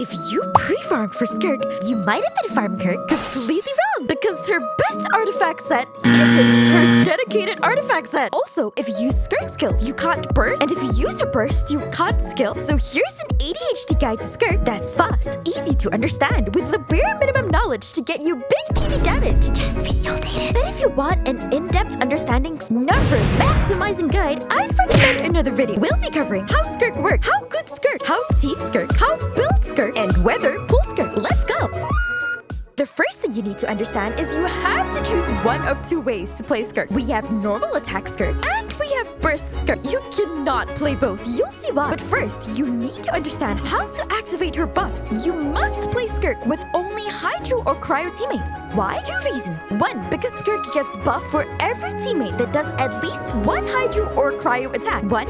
If you pre-farmed for Skirk, you might have been farming her completely wrong because her best artifact set isn't her dedicated artifact set. Also, if you use Skirk skill, you can't burst, and if you use her burst, you can't skill. So here's an ADHD guide to Skirk that's fast, easy to understand, with the bare minimum knowledge to get you big PV damage. Just be dated. But if you want an in-depth understanding number maximizing guide, I'd recommend another video. We'll be covering how Skirk works, how good Skirk, how Team Skirk, how Build Skirk, and whether pull Skirk. Let's go! The first thing you need to understand is you have to choose one of two ways to play Skirk. We have normal attack Skirk and we have burst Skirk. You cannot play both. You'll see why. But first, you need to understand how to activate her buffs. You must play Skirk with only Hydro or Cryo teammates. Why? Two reasons. One, because Skirk gets buff for every teammate that does at least one Hydro or Cryo attack. 1,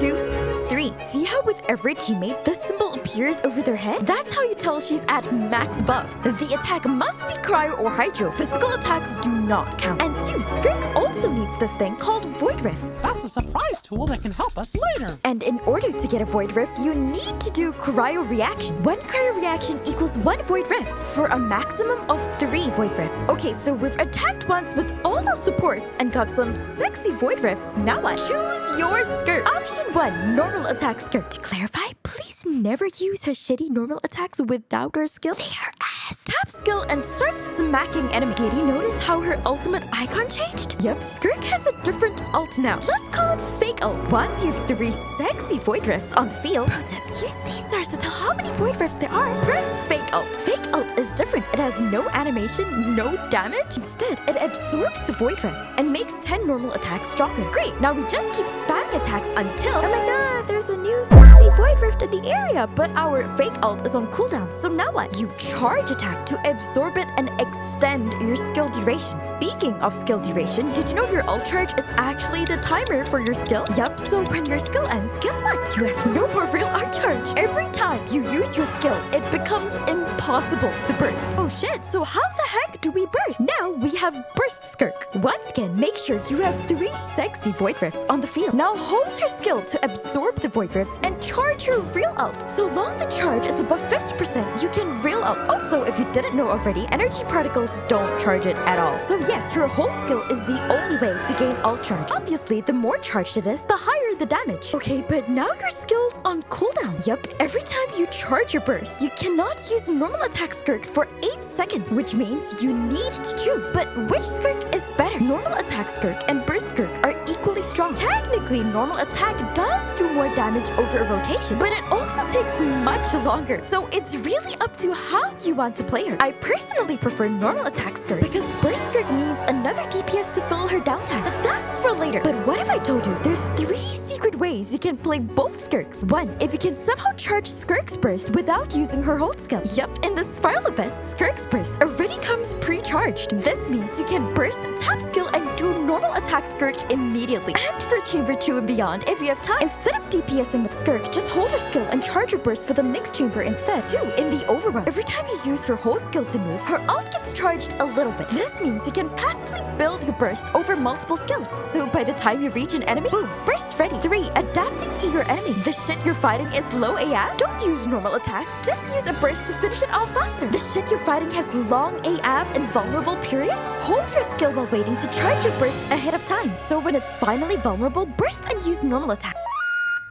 2, 3. See how with every teammate, this symbol appears over their head? That's how you tell she's at max buffs. The attack must be Cryo or Hydro. Physical attacks do not count. And 2, Skirk also needs this thing called Void Rifts. That's a surprise tool that can help us later. And in order to get a Void Rift, you need to do Cryo Reaction. 1 Cryo Reaction equals 1 Void Rift for a maximum of 3 Void Rifts. Okay, so we've attacked once with all those supports and got some sexy Void Rifts. Now what? Choose your Skirk. Option 1, normal attack Skirk. To clarify, please never use her shitty normal attacks without her skill. They are ass. Tap skill and start smacking enemy. Did you notice how her ultimate icon changed? Yep, Skirk has a different ult now. Let's call it fake ult. Once you have 3 sexy Void Rifts on the field, pro tip, use these stars to tell how many Void Rifts there are. Press fake ult. Fake ult is different. It has no animation, no damage. Instead, it absorbs the Void Rifts and makes 10 normal attacks stronger. Great, now we just keep spamming attacks until, oh my god, there's a new sexy Void Rift in the area, but our fake ult is on cooldown. So now what? You charge attack to absorb it and extend your skill duration. Speaking of skill duration, did you know your ult charge is actually the timer for your skill? Yup, so when your skill ends, guess what? You have no more real ult charge. Every time you use your skill, it becomes impossible to burst. Oh shit, so how the heck do we burst? Now we have burst Skirk. Once again, make sure you have 3 sexy Void Rifts on the field. Now hold her skill to absorb the Void Rifts and charge her real ult. So long the charge is above 50%, you can real ult. Also, if you didn't know already, energy particles don't charge it at all. So yes, her hold skill is the only way to gain ult charge. Obviously, the more charged it is, the higher the damage. Okay, but now your skill's on cooldown. Yup, every time you charge your burst, you cannot use normal attack Skirk for 8 seconds, which means you need to choose. But which Skirk is better? Normal attack Skirk and burst Skirk are equally strong. Technically, normal attack does do more damage over a rotation, but it also takes much longer. So it's really up to how you want to play her. I personally prefer normal attack Skirk because burst Skirk needs another DPS to fill her downtime. But that's for later. But what if I told you there's 3 secret ways you can play both Skirks? 1, if you can somehow charge Skirk's burst without using her hold skill. Yup, in the Spiral Abyss, Skirk's burst already comes pre-charged. This means you can burst, tap skill, and do normal attack Skirk immediately. And for Chamber 2 and beyond, if you have time, instead of DPSing with Skirk, just hold her skill and charge her burst for the next chamber instead. 2, in the Overrun, every time you use her hold skill to move, her ult gets charged a little bit. This means you can passively build your burst over multiple skills. So by the time you reach an enemy, boom, burst ready. 3, adapting to your enemy. The shit you're fighting is low AF? Don't use normal attacks, just use a burst to finish it off faster. The shit you're fighting has long AF and vulnerable periods? Hold your skill while waiting to charge your burst ahead of time. So when it's finally vulnerable, burst and use normal attack.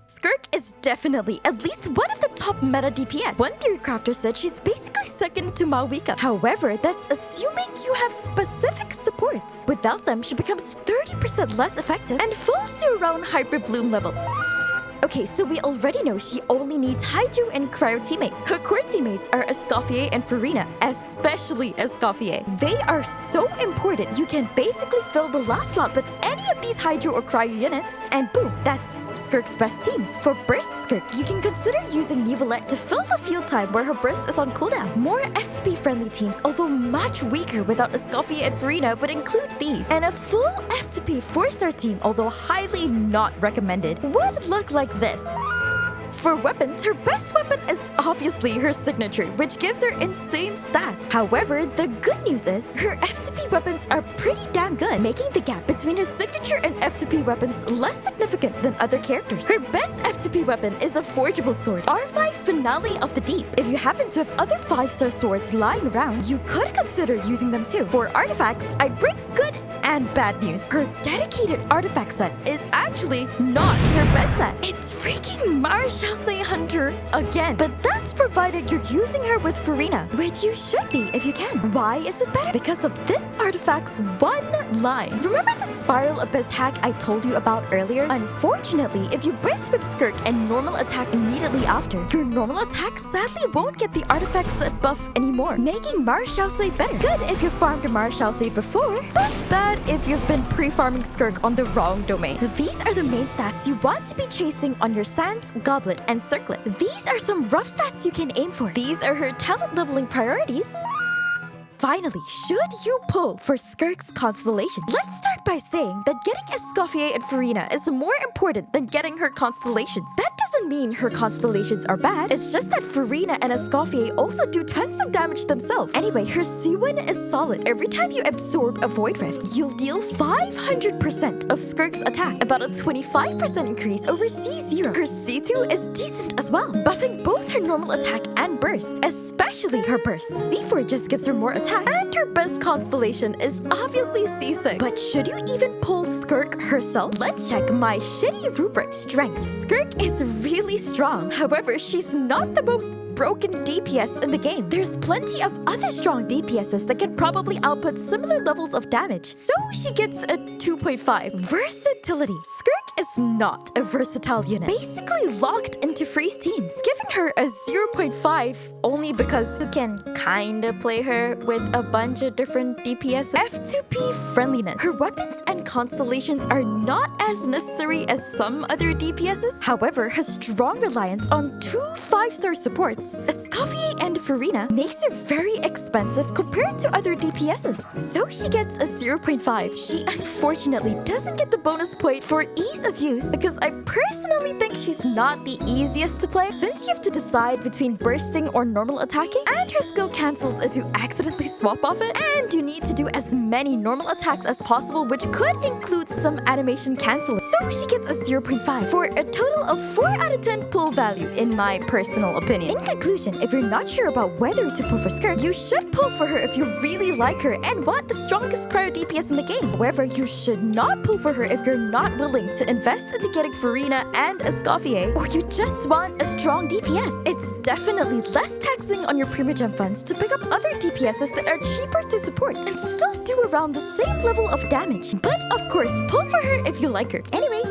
Skirk is definitely at least one of the top meta DPS. One theory crafter said she's basically second to Malwika. However, that's assuming you have specific supports. Without them, she becomes 30% less effective and falls to around Hyper Bloom level. Okay, so we already know she only needs Hydro and Cryo teammates. Her core teammates are Escoffier and Farina, especially Escoffier. They are so important, you can basically fill the last slot with any of these Hydro or Cryo units, and boom, that's Skirk's best team. For burst Skirk, you can consider using XceLLent to fill the field time where her burst is on cooldown. More FTP-friendly teams, although much weaker without Escoffier and Farina, would include these. And a full FTP 4-star team, although highly not recommended, would look like this. For weapons, her best weapon is obviously her signature, which gives her insane stats. However, the good news is her FTP weapons are pretty damn good, making the gap between her signature and FTP weapons less significant than other characters. Her best FTP weapon is a forgeable sword. R5 finale of the deep. If you happen to have other 5-star swords lying around, you could consider using them too. For artifacts, I bring good and bad news. Her dedicated artifact set is actually not her best set. It's freaking Marshall's Hunter again. But that's provided you're using her with Farina, which you should be if you can. Why is it better? Because of this artifact's one line. Remember the Spiral Abyss hack I told you about earlier? Unfortunately, if you burst with Skirk and normal attack immediately after, your normal attack sadly won't get the artifact set buff anymore, making Marshall's better. Good if you farmed a Marshall's before, but bad if you've been pre-farming Skirk on the wrong domain. These are the main stats you want to be chasing on your Sands, Goblet, and Circlet. These are some rough stats you can aim for. These are her talent leveling priorities. Finally, should you pull for Skirk's Constellation? Let's start by saying that getting Escoffier and Farina is more important than getting her Constellations. That doesn't mean her Constellations are bad, it's just that Farina and Escoffier also do tons of damage themselves. Anyway, her C1 is solid. Every time you absorb a Void Rift, you'll deal 500% of Skirk's attack, about a 25% increase over C0. Her C2 is decent as well, buffing both her normal attack and burst, especially her burst. C4 just gives her more attack. And her best constellation is obviously C6. But should you even pull Skirk herself? Let's check my shitty rubric. Strength. Skirk is really strong. However, she's not the most broken DPS in the game. There's plenty of other strong DPSs that can probably output similar levels of damage. So she gets a 2.5. Versatility. Skirk is not a versatile unit. Basically locked into freeze teams, giving her a 0.5 only because you can kinda play her with a bunch of different DPS. F2P friendliness. Her weapons and constellations are not as necessary as some other DPSs. However, her strong reliance on 2 5-star supports, Escoffier and Farina, makes her very expensive compared to other DPSs. So she gets a 0.5. She unfortunately doesn't get the bonus point for ease of use because I personally think she's not the easiest to play, since you have to decide between bursting or normal attacking, and her skill cancels if you accidentally swap off it, and you need to do as many normal attacks as possible, which could include some animation canceling. So she gets a 0.5 for a total of 4 out of 10 pull value in my personal opinion. In conclusion, if you're not sure about whether to pull for Skirk, you should pull for her if you really like her and want the strongest cryo DPS in the game. However, you should not pull for her if you're not willing to invest into getting Farina and Escoffier, or you just want a strong DPS. It's definitely less taxing on your Primogem funds to pick up other DPSs that are cheaper to support and still do around the same level of damage. But of course, pull for her if you like her. Anyway,